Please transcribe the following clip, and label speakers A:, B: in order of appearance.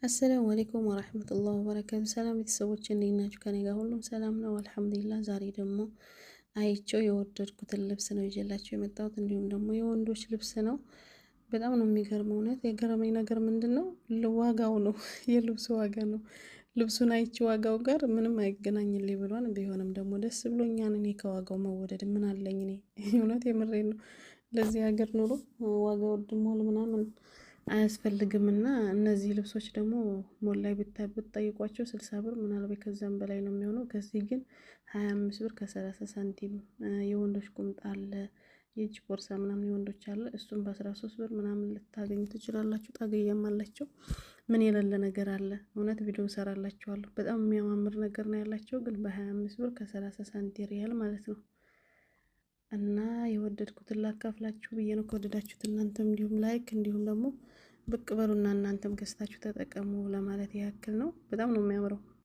A: አሰላሙ አለይኩም ወራህመቱላሂ ወበረካቱ። ሰላም ቤተሰቦች እንዴት ናችሁ? ከኔ ጋር ሁሉም ሰላም ነው አልሐምዱሊላህ። ዛሬ ደግሞ አይቼው የወደድኩትን ልብስ ነው ይዤላችሁ የመጣሁት። እንዲሁም ደግሞ የወንዶች ልብስ ነው። በጣም ነው የሚገርመው። እውነት የገረመኝ ነገር ምንድነው? ዋጋው ነው የልብሱ ዋጋ ነው። ልብሱን አይቼ ዋጋው ጋር ምንም አይገናኝልኝ ብሏን። ቢሆንም ደግሞ ደስ ብሎኛል። እኔ ከዋጋው መወደድ ምን አለኝ? እኔ እውነት የምሬን ነው። ለዚህ ሀገር ኑሮ ዋጋ ውድ መሆን ምናምን አያስፈልግምና እነዚህ ልብሶች ደግሞ ሞል ላይ ብትጠይቋቸው 60 ብር ምናልባት ከዛም በላይ ነው የሚሆነው። ከዚህ ግን 25 ብር ከ30 ሳንቲም የወንዶች ቁምጣ አለ፣ የእጅ ቦርሳ ምናምን የወንዶች አለ። እሱም በ13 ብር ምናምን ልታገኙ ትችላላችሁ። ጣገያም አላቸው። ምን የሌለ ነገር አለ። እውነት ቪዲዮ ሰራላችኋለሁ። በጣም የሚያማምር ነገር ነው ያላቸው፣ ግን በ25 ብር ከ30 ሳንቲም ሪያል ማለት ነው። እና የወደድኩትን ላካፍላችሁ ብዬ ነው። ከወደዳችሁት እናንተም እንዲሁም ላይክ እንዲሁም ደግሞ ብቅ በሉና እናንተም ገዝታችሁ ተጠቀሙ ለማለት ያክል ነው። በጣም ነው የሚያምረው።